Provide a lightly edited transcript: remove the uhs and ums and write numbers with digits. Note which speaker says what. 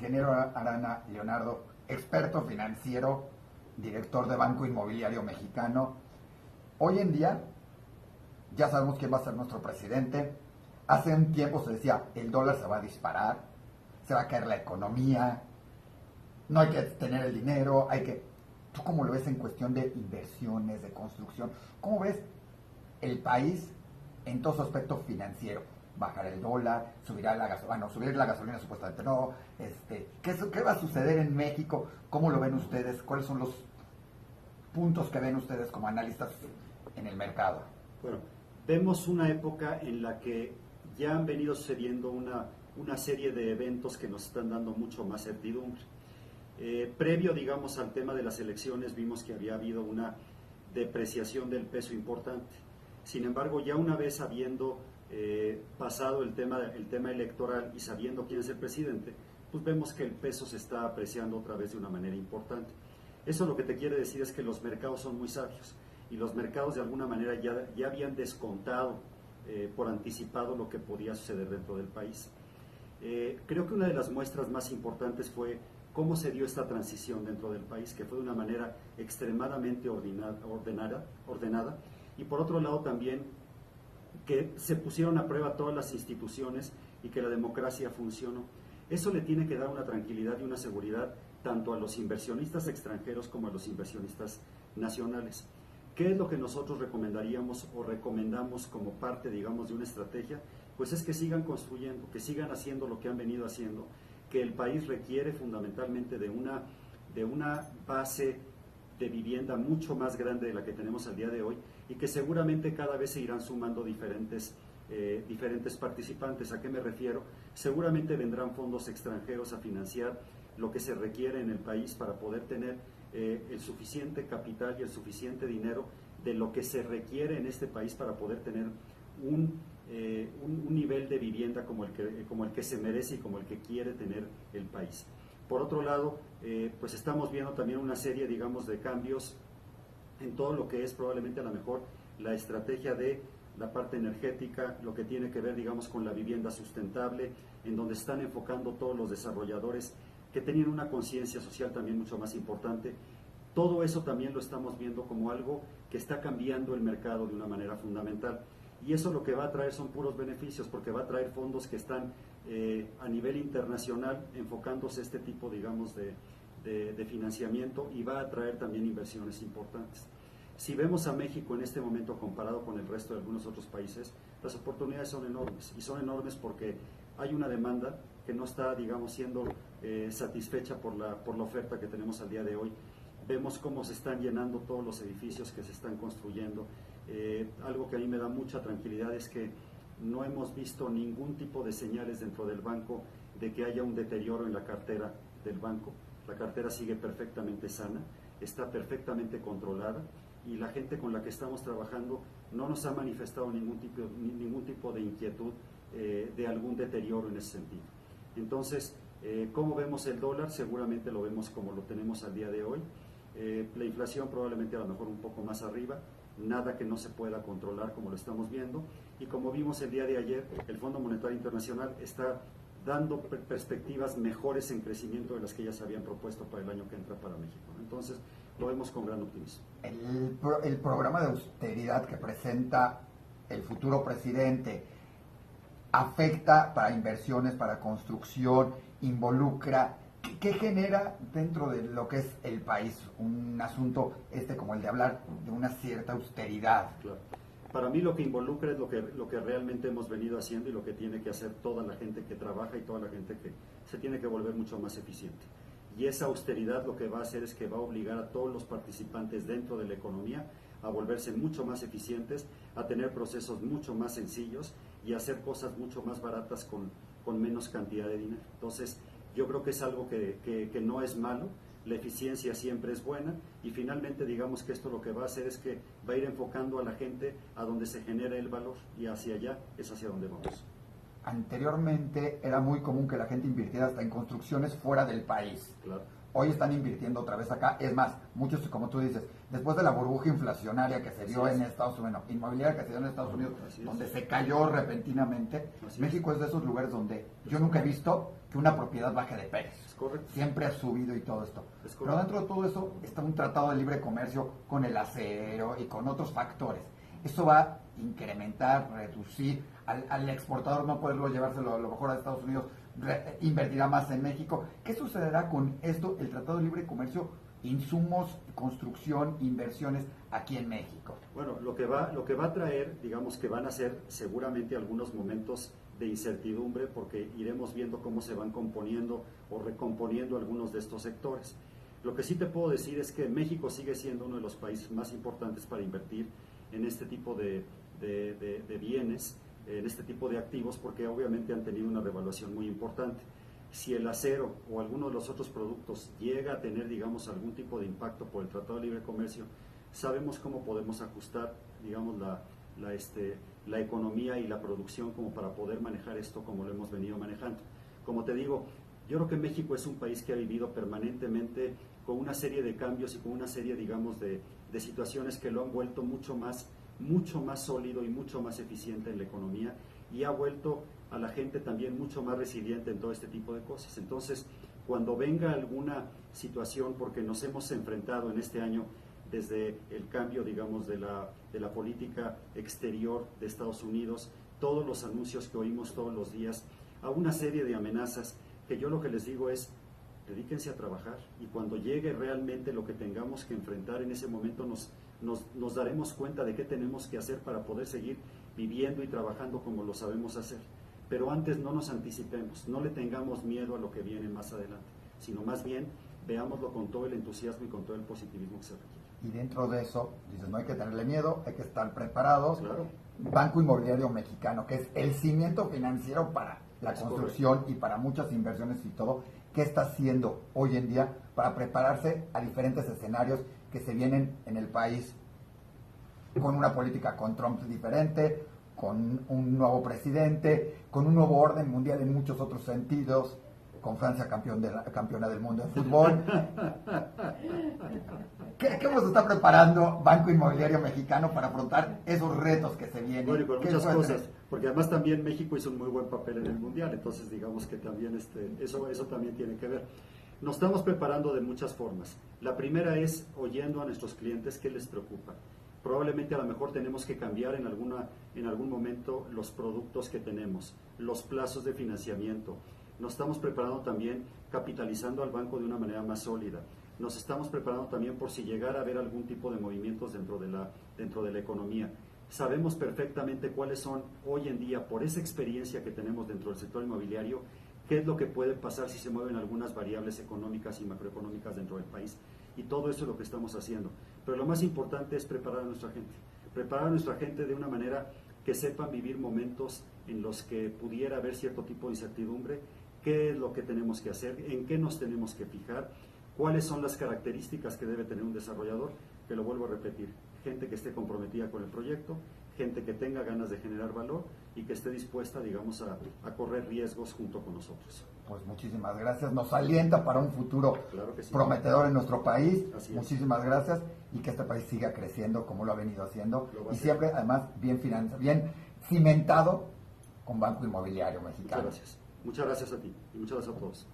Speaker 1: ingeniero Arana Leonardo, experto financiero, director de Banco Inmobiliario Mexicano. Hoy en día ya sabemos quién va a ser nuestro presidente. Hace un tiempo se decía, el dólar se va a disparar, se va a caer la economía, no hay que tener el dinero, hay que... ¿Tú cómo lo ves en cuestión de inversiones, de construcción? ¿Cómo ves el país en todo su aspecto financiero? Bajar el dólar, subirá la gasolina, bueno, subir la gasolina supuestamente no, ¿qué va a suceder en México? ¿Cómo lo ven ustedes? ¿Cuáles son los puntos que ven ustedes como analistas en el mercado?
Speaker 2: Bueno, vemos una época en la que ya han venido sucediendo una serie de eventos que nos están dando mucho más certidumbre. Previo, digamos, al tema de las elecciones, vimos que había habido una depreciación del peso importante. Sin embargo, ya una vez habiendo pasado el tema electoral y sabiendo quién es el presidente, pues vemos que el peso se está apreciando otra vez de una manera importante. Eso lo que te quiere decir es que los mercados son muy sabios y los mercados de alguna manera ya habían descontado por anticipado lo que podía suceder dentro del país. Creo que una de las muestras más importantes fue cómo se dio esta transición dentro del país, que fue de una manera extremadamente ordenada, y por otro lado también que se pusieron a prueba todas las instituciones y que la democracia funcionó. Eso le tiene que dar una tranquilidad y una seguridad tanto a los inversionistas extranjeros como a los inversionistas nacionales. ¿Qué es lo que nosotros recomendaríamos o recomendamos como parte, digamos, de una estrategia? Pues es que sigan construyendo, que sigan haciendo lo que han venido haciendo, que el país requiere fundamentalmente de una base de vivienda mucho más grande de la que tenemos al día de hoy y que seguramente cada vez se irán sumando diferentes participantes. ¿A qué me refiero? Seguramente vendrán fondos extranjeros a financiar lo que se requiere en el país para poder tener el suficiente capital y el suficiente dinero de lo que se requiere en este país para poder tener un nivel de vivienda como el que se merece y como el que quiere tener el país. Por otro lado, pues estamos viendo también una serie, digamos, de cambios en todo lo que es probablemente a lo mejor la estrategia de la parte energética, lo que tiene que ver, digamos, con la vivienda sustentable, en donde están enfocando todos los desarrolladores que tenían una conciencia social también mucho más importante. Todo eso también lo estamos viendo como algo que está cambiando el mercado de una manera fundamental. Y eso lo que va a traer son puros beneficios, porque va a traer fondos que están a nivel internacional enfocándose este tipo, digamos, de financiamiento, y va a traer también inversiones importantes. Si vemos a México en este momento comparado con el resto de algunos otros países, las oportunidades son enormes, y son enormes porque hay una demanda que no está, digamos, siendo satisfecha por la oferta que tenemos al día de hoy. Vemos cómo se están llenando todos los edificios que se están construyendo. Algo que a mí me da mucha tranquilidad es que no hemos visto ningún tipo de señales dentro del banco de que haya un deterioro en la cartera del banco. La cartera sigue perfectamente sana, está perfectamente controlada, y la gente con la que estamos trabajando no nos ha manifestado ningún tipo de inquietud de algún deterioro en ese sentido. Entonces, ¿cómo vemos el dólar? Seguramente lo vemos como lo tenemos al día de hoy. La inflación probablemente a lo mejor un poco más arriba, nada que no se pueda controlar como lo estamos viendo, y como vimos el día de ayer, el Fondo Monetario Internacional está dando perspectivas mejores en crecimiento de las que ya se habían propuesto para el año que entra para México. Entonces, lo vemos con gran optimismo.
Speaker 1: El programa de austeridad que presenta el futuro presidente afecta para inversiones, para construcción, involucra, ¿qué genera dentro de lo que es el país? Un asunto como el de hablar de una cierta austeridad.
Speaker 2: Claro. Para mí lo que involucra es lo que realmente hemos venido haciendo y lo que tiene que hacer toda la gente que trabaja y toda la gente que se tiene que volver mucho más eficiente. Y esa austeridad lo que va a hacer es que va a obligar a todos los participantes dentro de la economía a volverse mucho más eficientes, a tener procesos mucho más sencillos y a hacer cosas mucho más baratas con menos cantidad de dinero. Entonces, yo creo que es algo que no es malo. La eficiencia siempre es buena, y finalmente digamos que esto lo que va a hacer es que va a ir enfocando a la gente a donde se genera el valor, y hacia allá es hacia donde vamos.
Speaker 1: Anteriormente era muy común que la gente invirtiera hasta en construcciones fuera del país.
Speaker 2: Claro.
Speaker 1: hoy están invirtiendo otra vez acá. Es más, muchos, como tú dices, después de la burbuja inflacionaria que se dio en Estados Unidos, inmobiliaria que se dio en Estados Unidos, donde se cayó repentinamente, México es de esos lugares donde yo nunca he visto que una propiedad baje de precio.
Speaker 2: Es correcto.
Speaker 1: Siempre ha subido y todo esto. Pero dentro de todo eso está un tratado de libre comercio con el acero y con otros factores. Eso va a incrementar, reducir al exportador, no poderlo llevárselo a lo mejor a Estados Unidos, invertirá más en México. ¿Qué sucederá con esto, el Tratado de Libre Comercio, insumos, construcción, inversiones aquí en México?
Speaker 2: Bueno, lo que va a traer, digamos que van a ser seguramente algunos momentos de incertidumbre, porque iremos viendo cómo se van componiendo o recomponiendo algunos de estos sectores. Lo que sí te puedo decir es que México sigue siendo uno de los países más importantes para invertir en este tipo de bienes, en este tipo de activos, porque obviamente han tenido una revaluación muy importante. Si el acero o alguno de los otros productos llega a tener, digamos, algún tipo de impacto por el Tratado de Libre Comercio, sabemos cómo podemos ajustar, digamos, la economía y la producción como para poder manejar esto como lo hemos venido manejando. Como te digo, yo creo que México es un país que ha vivido permanentemente con una serie de cambios y con una serie, digamos, de situaciones que lo han vuelto mucho más sólido y mucho más eficiente en la economía, y ha vuelto a la gente también mucho más resiliente en todo este tipo de cosas. Entonces, cuando venga alguna situación, porque nos hemos enfrentado en este año desde el cambio, digamos, de la política exterior de Estados Unidos, todos los anuncios que oímos todos los días, a una serie de amenazas, que yo lo que les digo es, dedíquense a trabajar, y cuando llegue realmente lo que tengamos que enfrentar, en ese momento nos daremos cuenta de qué tenemos que hacer para poder seguir viviendo y trabajando como lo sabemos hacer. Pero antes no nos anticipemos, no le tengamos miedo a lo que viene más adelante, sino más bien veámoslo con todo el entusiasmo y con todo el positivismo que se requiere.
Speaker 1: Y dentro de eso, dices, no hay que tenerle miedo, hay que estar preparados.
Speaker 2: Claro.
Speaker 1: Banco Inmobiliario Mexicano, que es el cimiento financiero para la construcción y para muchas inversiones y todo, ¿qué está haciendo hoy en día para prepararse a diferentes escenarios que se vienen en el país, con una política con Trump diferente, con un nuevo presidente, con un nuevo orden mundial en muchos otros sentidos, con Francia campeona del mundo en fútbol? ¿Cómo se está preparando Banco Inmobiliario Mexicano para afrontar esos retos que se vienen?
Speaker 2: Bueno, y con muchas cosas, porque además también México hizo un muy buen papel en el Mundial, entonces digamos que también eso también tiene que ver. Nos estamos preparando de muchas formas. La primera es oyendo a nuestros clientes qué les preocupa. Probablemente a lo mejor tenemos que cambiar en algún momento los productos que tenemos, los plazos de financiamiento. Nos estamos preparando también capitalizando al banco de una manera más sólida. Nos estamos preparando también por si llegara a haber algún tipo de movimientos dentro de la economía. Sabemos perfectamente cuáles son hoy en día, por esa experiencia que tenemos dentro del sector inmobiliario, qué es lo que puede pasar si se mueven algunas variables económicas y macroeconómicas dentro del país. Y todo eso es lo que estamos haciendo. Pero lo más importante es preparar a nuestra gente de una manera que sepan vivir momentos en los que pudiera haber cierto tipo de incertidumbre, qué es lo que tenemos que hacer, en qué nos tenemos que fijar, cuáles son las características que debe tener un desarrollador, que lo vuelvo a repetir, gente que esté comprometida con el proyecto, gente que tenga ganas de generar valor y que esté dispuesta, digamos, a correr riesgos junto con nosotros.
Speaker 1: Pues muchísimas gracias, nos alienta para un futuro
Speaker 2: Claro que sí.
Speaker 1: prometedor en nuestro país.
Speaker 2: Así es.
Speaker 1: Muchísimas gracias, y que este país siga creciendo como lo ha venido haciendo, y siempre además bien cimentado con Banco Inmobiliario Mexicano.
Speaker 2: Muchas gracias a ti y muchas gracias a todos.